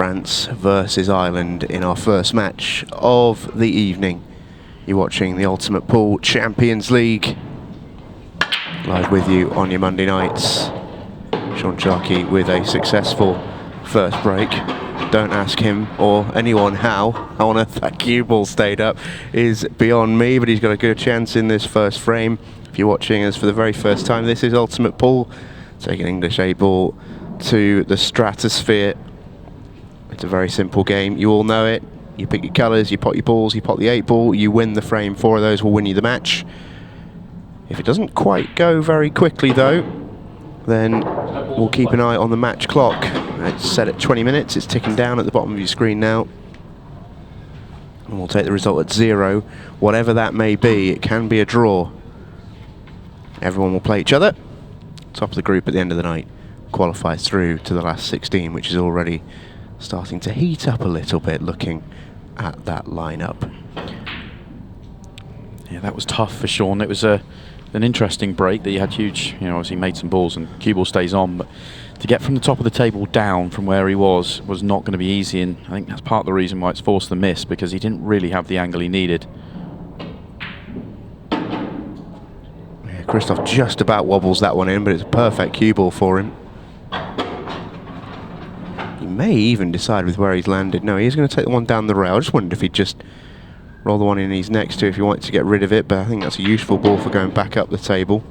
France versus Ireland in our first match of the evening. You're watching the Ultimate Pool Champions League. Live with you on your Monday nights. Shaun Sharkey with a successful first break. Don't ask him or anyone how on earth that cue ball stayed up is beyond me, but he's got a good chance in this first frame. If you're watching us for the very first time, this is Ultimate Pool. Taking English 8 ball to the stratosphere. It's a very simple game. You all know it. You pick your colours, you pot your balls, you pot the 8 ball, you win the frame. 4 of those will win you the match. If it doesn't quite go very quickly though, then we'll keep an eye on the match clock. It's set at 20 minutes. It's ticking down at the bottom of your screen now. And we'll take the result at 0. Whatever that may be, it can be a draw. Everyone will play each other. Top of the group at the end of the night qualifies through to the last 16, which is already starting to heat up a little bit looking at that lineup. Yeah, that was tough for Shaun. It was an interesting break that he had huge, obviously made some balls and cue ball stays on, but to get from the top of the table down from where he was not going to be easy, and I think that's part of the reason why it's forced the miss, because he didn't really have the angle he needed. Christophe just about wobbles that one in, but it's a perfect cue ball for him. He may even decide with where he's landed. No, he's going to take the one down the rail. I just wondered if he'd just roll the one in he's next to if he wanted to get rid of it, but I think that's a useful ball for going back up the table.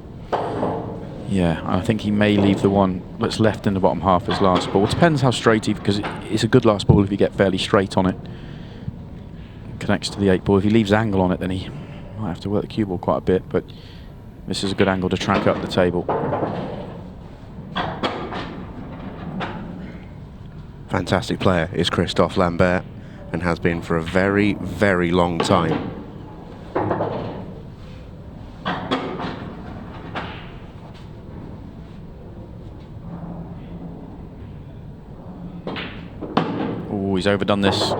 Yeah, I think he may leave the one that's left in the bottom half as last ball. It depends how straight because it's a good last ball if you get fairly straight on it. Connects to the 8 ball. If he leaves angle on it, then he might have to work the cue ball quite a bit, but this is a good angle to track up the table. Fantastic player is Christophe Lambert, and has been for a very, very long time. Oh, he's overdone this.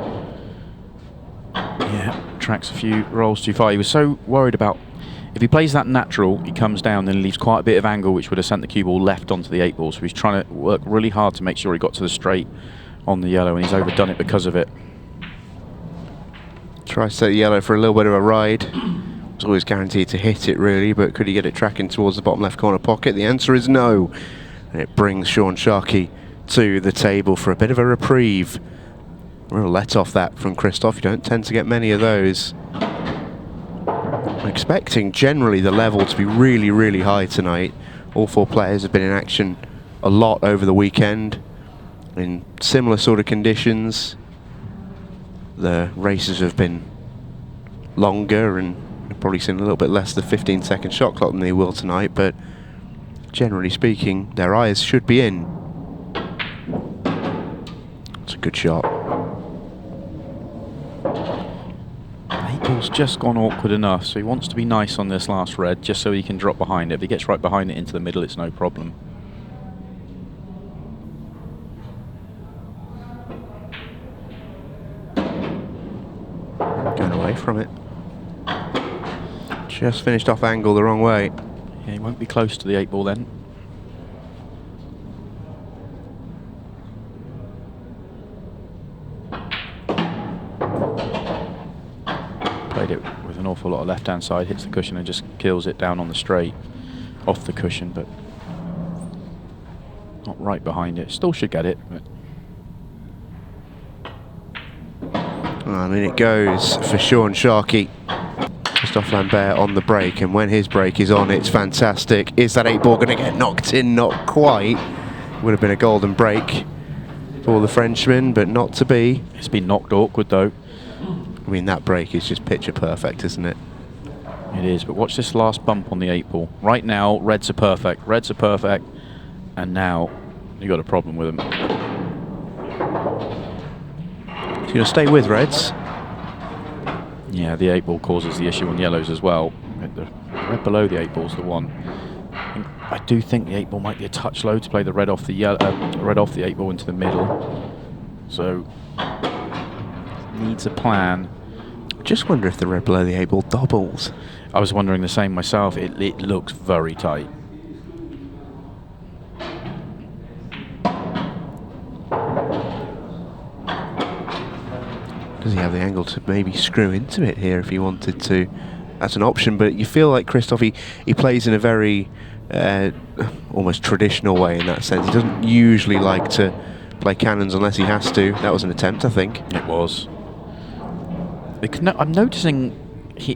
Yeah, tracks a few rolls too far. He was so worried about if he plays that natural, he comes down and leaves quite a bit of angle, which would have sent the cue ball left onto the 8 ball. So he's trying to work really hard to make sure he got to the straight on the yellow, and he's overdone it because of it. Tries to set the yellow for a little bit of a ride. It's always guaranteed to hit it really, but could he get it tracking towards the bottom left corner pocket? The answer is no. And it brings Shaun Sharkey to the table for a bit of a reprieve. Real let off that from Christophe. You don't tend to get many of those. I'm expecting generally the level to be really, really high tonight. All 4 players have been in action a lot over the weekend in similar sort of conditions. The races have been longer and you've probably seen a little bit less the 15-second shot clock than they will tonight, but generally speaking, their eyes should be in. It's a good shot. 8 ball's just gone awkward enough, so he wants to be nice on this last red, just so he can drop behind it. If he gets right behind it into the middle, it's no problem. Going away from it. Just finished off angle the wrong way. Yeah, he won't be close to the 8 ball then. Played it with an awful lot of left-hand side, hits the cushion and just kills it down on the straight, off the cushion, but not right behind it. Still should get it, but and in it goes for Shaun Sharkey. Christophe Lambert on the break, and when his break is on, it's fantastic. Is that 8 ball going to get knocked in? Not quite. Would have been a golden break for the Frenchman, but not to be. It's been knocked awkward though. I mean, that break is just picture perfect, isn't it? It is, but watch this last bump on the 8 ball. Right now, reds are perfect. Reds are perfect, and now you got a problem with them. So you'll stay with reds. Yeah, the 8 ball causes the issue on yellows as well. The red below the 8 ball's the one. I do think the 8 ball might be a touch low to play the red off the red off the 8 ball into the middle. So needs a plan. Just wonder if the red below the 8 ball doubles. I was wondering the same myself. It looks very tight. Does he have the angle to maybe screw into it here if he wanted to? That's an option, but you feel like Christophe, he plays in a very almost traditional way in that sense. He doesn't usually like to play cannons unless he has to. That was an attempt, I think. It was. I'm noticing,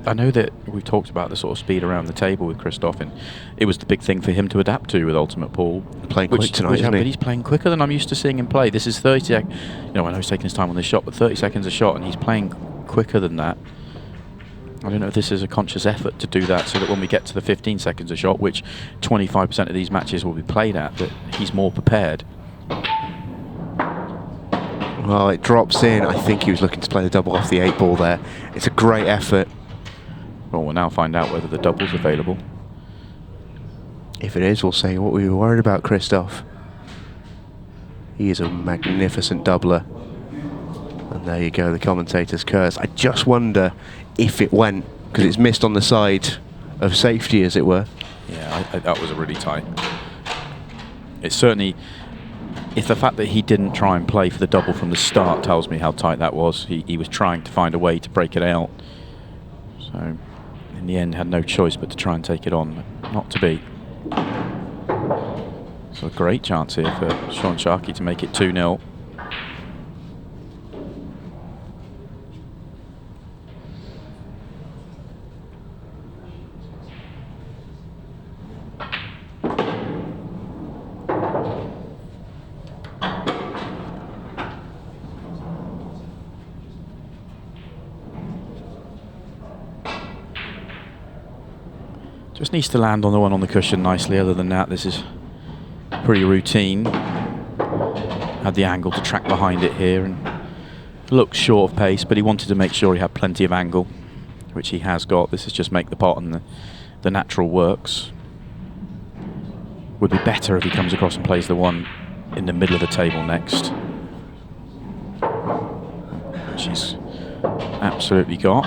I know that we've talked about the sort of speed around the table with Christophe, and it was the big thing for him to adapt to with Ultimate Pool. Playing quick tonight, isn't he? But he's playing quicker than I'm used to seeing him play. This is 30 seconds. You know, I know he's taking his time on this shot, but 30 seconds a shot, and he's playing quicker than that. I don't know if this is a conscious effort to do that so that when we get to the 15 seconds a shot, which 25% of these matches will be played at, that he's more prepared. Well, it drops in. I think he was looking to play the double off the 8 ball there. It's a great effort. Well, we'll now find out whether the double's available. If it is, we'll say what we were worried about, Christophe. He is a magnificent doubler. And there you go, the commentator's curse. I just wonder if it went, because it's missed on the side of safety, as it were. Yeah, that was a really tight. It's certainly, if the fact that he didn't try and play for the double from the start tells me how tight that was. He was trying to find a way to break it out. So, in the end, had no choice but to try and take it on. Not to be. So a great chance here for Shaun Sharkey to make it 2-0. Just needs to land on the one on the cushion nicely. Other than that, this is pretty routine. Had the angle to track behind it here and looks short of pace, but he wanted to make sure he had plenty of angle, which he has got. This is just make the pot and the natural works. Would be better if he comes across and plays the one in the middle of the table next, which he's absolutely got.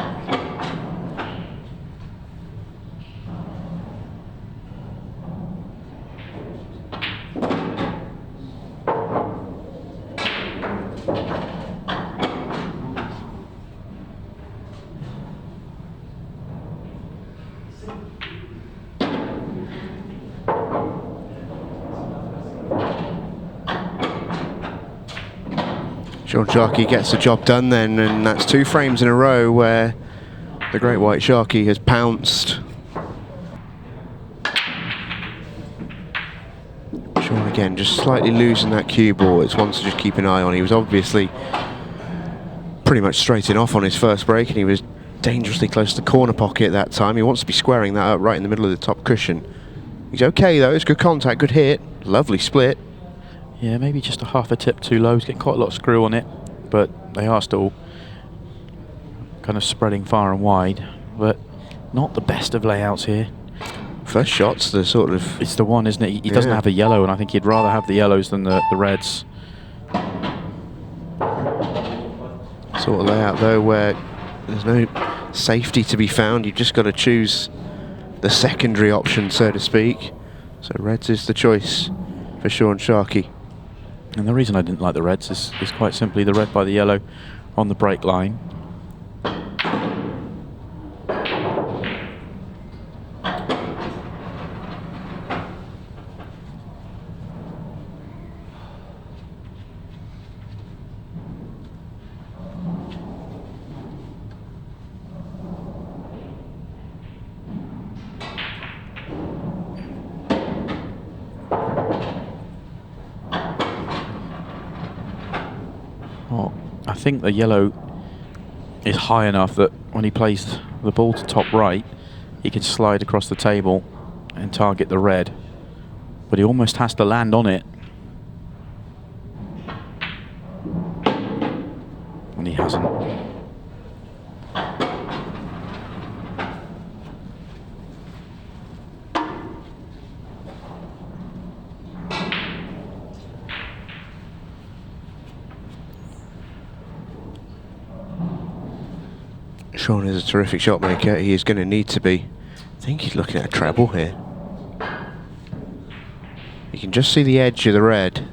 Shaun Sharkey gets the job done then, and that's 2 frames in a row where the great white Sharkey has pounced. Shaun again just slightly losing that cue ball. It's one to just keep an eye on. He was obviously pretty much straighting off on his first break, and he was dangerously close to the corner pocket that time. He wants to be squaring that up right in the middle of the top cushion. He's okay though, it's good contact, good hit, lovely split. Yeah, maybe just a half a tip too low. He's getting quite a lot of screw on it, but they are still kind of spreading far and wide, but not the best of layouts here. First shot's the sort of... It's the one, isn't it? He doesn't have a yellow, and I think he'd rather have the yellows than the reds. Sort of layout though where there's no safety to be found. You've just got to choose the secondary option, so to speak. So reds is the choice for Shaun Sharkey. And the reason I didn't like the reds is quite simply the red by the yellow on the break line. I think the yellow is high enough that when he plays the ball to top right, he can slide across the table and target the red, but he almost has to land on it, and he hasn't. Shaun is a terrific shot maker. He is going to need to be. I think he's looking at a treble here. You can just see the edge of the red.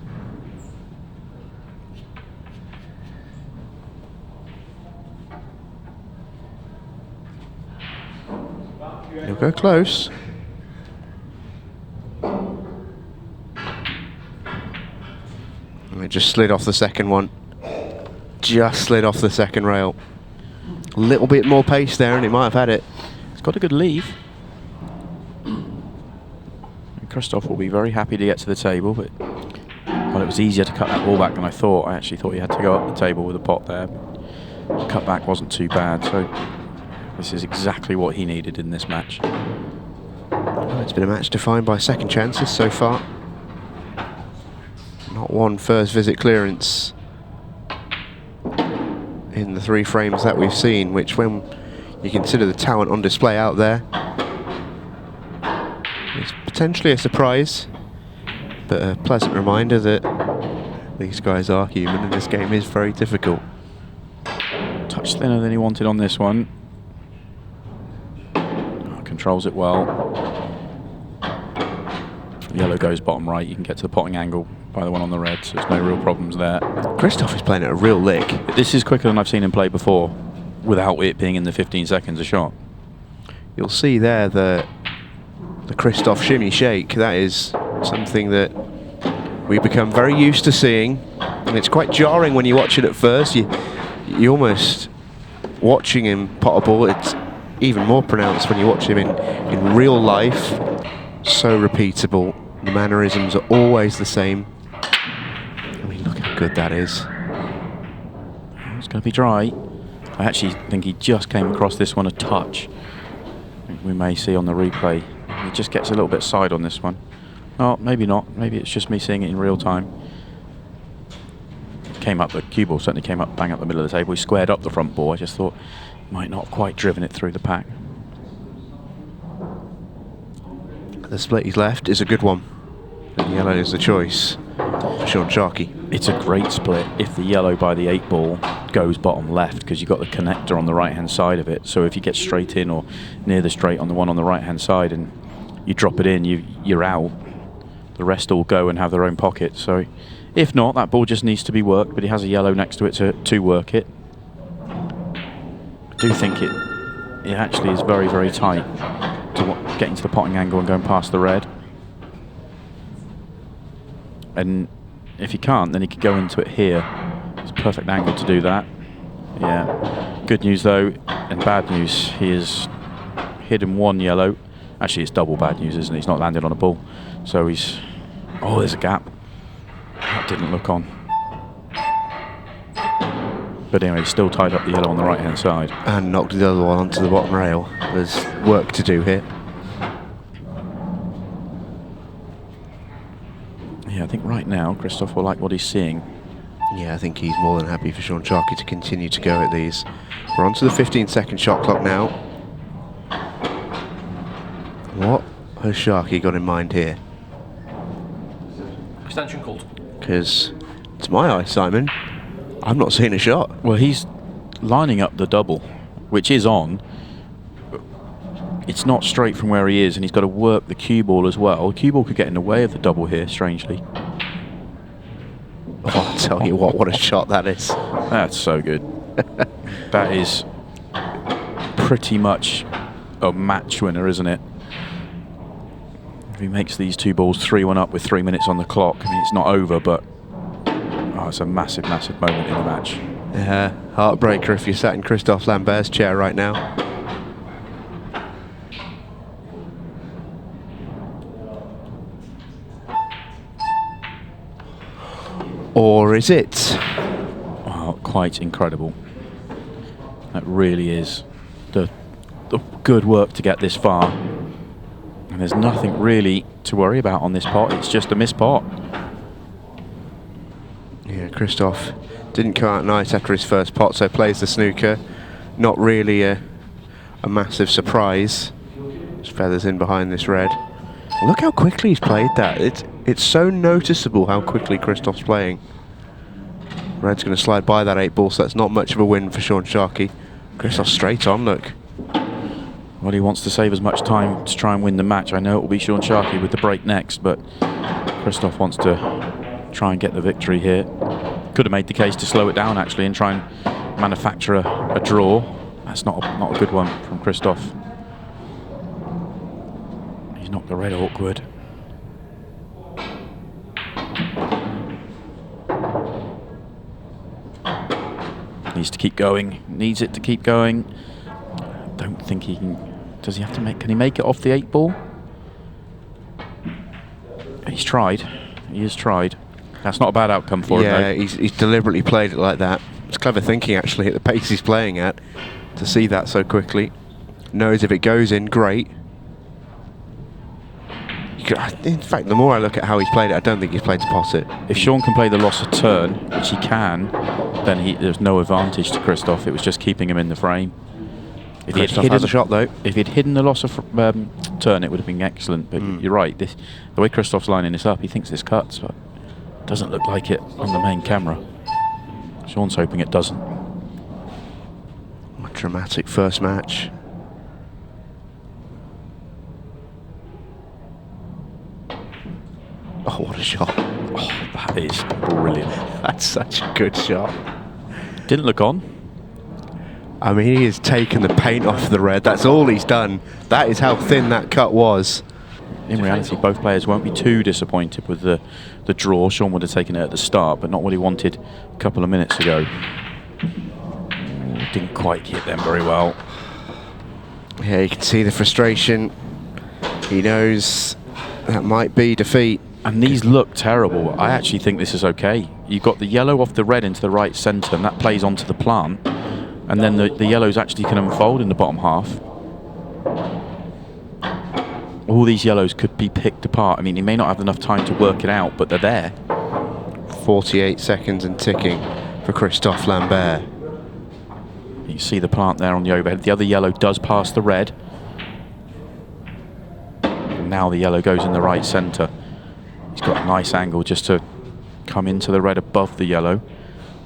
He'll go close. And it just slid off the second one. Just slid off the second rail. A little bit more pace there and he might have had it. He's got a good leave. Christophe will be very happy to get to the table, but well, it was easier to cut that ball back than I thought. I actually thought he had to go up the table with a pot there. The cut back wasn't too bad, so this is exactly what he needed in this match. Well, it's been a match defined by second chances so far. Not one first visit clearance in the 3 frames that we've seen, which when you consider the talent on display out there, it's potentially a surprise, but a pleasant reminder that these guys are human and this game is very difficult. Touch thinner than he wanted on this one. Oh, controls it well. Yellow goes bottom right. You can get to the potting angle by the one on the red, so there's no real problems there. Christophe is playing at a real lick. This is quicker than I've seen him play before, without it being in the 15 seconds a shot. You'll see there the Christophe shimmy shake. That is something that we become very used to seeing, and it's quite jarring when you watch it at first. You almost watching him pot a ball. It's even more pronounced when you watch him in real life. So repeatable. The mannerisms are always the same. I mean, look how good that is. It's going to be dry. I actually think he just came across this one a touch. We may see on the replay. He just gets a little bit side on this one. Oh, maybe not. Maybe it's just me seeing it in real time. Came up, the cue ball certainly came up bang up the middle of the table. He squared up the front ball. I just thought he might not have quite driven it through the pack. The split he's left is a good one. And yellow is the choice for Shaun Sharkey. It's a great split if the yellow by the 8 ball goes bottom left, because you've got the connector on the right hand side of it. So if you get straight in or near the straight on the one on the right hand side and you drop it in, you're out. The rest all go and have their own pocket. So if not, that ball just needs to be worked, but he has a yellow next to it to work it. I do think it actually is very, very tight to getting to the potting angle and going past the red. And if he can't, then he could go into it here. It's a perfect angle to do that. Yeah. Good news though, and bad news. He has hidden 1 yellow. Actually, it's double bad news, isn't it? He's not landed on a ball. So he's... Oh, there's a gap. That didn't look on. But anyway, he's still tied up the yellow on the right-hand side. And knocked the other one onto the bottom rail. There's work to do here. Yeah, I think right now, Christophe will like what he's seeing. Yeah, I think he's more than happy for Shaun Sharkey to continue to go at these. We're on to the 15-second shot clock now. What has Sharkey got in mind here? Extension called. Because, to my eye, Simon, I'm not seeing a shot. Well, he's lining up the double, which is on. It's not straight from where he is, and he's got to work the cue ball as well. The cue ball could get in the way of the double here, strangely. Oh, I'll tell you what a shot that is. That's so good. That is pretty much a match winner, isn't it? If he makes these 2 balls 3-1 up with 3 minutes on the clock, I mean, it's not over, but oh, it's a massive, massive moment in the match. Yeah, heartbreaker if you sat in Christophe Lambert's chair right now. Or is it? Oh, quite incredible. That really is the good work to get this far. And there's nothing really to worry about on this pot. It's just a missed pot. Yeah, Christophe didn't come out nice after his first pot, so plays the snooker. Not really a massive surprise. Just feathers in behind this red. Look how quickly he's played that. It's so noticeable how quickly Christophe's playing. Red's going to slide by that 8 ball, so that's not much of a win for Shaun Sharkey. Christophe straight on, look. Well, he wants to save as much time to try and win the match. I know it will be Shaun Sharkey with the break next, but Christophe wants to try and get the victory here. Could have made the case to slow it down, actually, and try and manufacture a draw. That's not a good one from Christophe. knocked the red awkward. Needs to keep going. Needs it to keep going. Don't think he can. Does he have to make? Can he make it off the 8 ball? He's tried. He has tried. That's not a bad outcome for him. Yeah, he's deliberately played it like that. It's clever thinking, actually, at the pace he's playing at, to see that so quickly. Knows if it goes in, great. In fact, the more I look at how he's played it, I don't think he's played to pot it. If Shaun can play the loss of turn, which he can, then there's no advantage to Christophe. It was just keeping him in the frame. If Christophe has a shot, though. If he'd hidden the loss of turn, it would have been excellent. But you're right. The way Christophe's lining this up, he thinks this cuts, but it doesn't look like it on the main camera. Shaun's hoping it doesn't. A dramatic first match. Oh, what a shot. Oh, that is brilliant. That's such a good shot. Didn't look on. I mean, he has taken the paint off the red. That's all he's done. That is how thin that cut was. In reality, both players won't be too disappointed with the draw. Shaun would have taken it at the start, but not what he wanted a couple of minutes ago. Didn't quite hit them very well. Yeah, you can see the frustration. He knows that might be defeat. And these look terrible. I actually think this is okay. You've got the yellow off the red into the right centre, and that plays onto the plant. And then the yellows actually can unfold in the bottom half. All these yellows could be picked apart. I mean, he may not have enough time to work it out, but they're there. 48 seconds and ticking for Christophe Lambert. You see the plant there on the overhead. The other yellow does pass the red. And now the yellow goes in the right centre. He's got a nice angle just to come into the red above the yellow.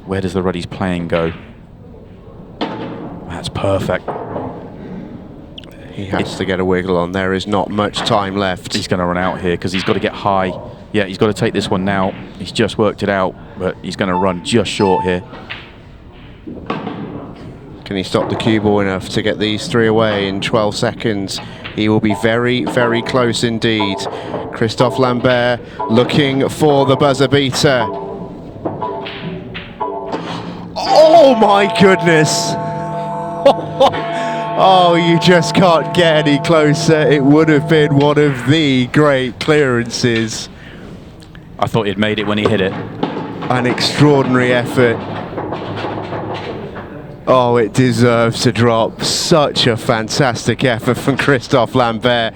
Where does the red he's playing go? That's perfect. He has to get a wiggle on. There is not much time left. He's going to run out here because he's got to get high. Yeah, he's got to take this one now. He's just worked it out, but he's going to run just short here. Can he stop the cue ball enough to get these 3 away in 12 seconds? He will be very, very close indeed. Christophe Lambert looking for the buzzer beater. Oh my goodness! Oh, you just can't get any closer. It would have been one of the great clearances. I thought he'd made it when he hit it. An extraordinary effort. Oh, it deserves to drop. Such a fantastic effort from Christophe Lambert.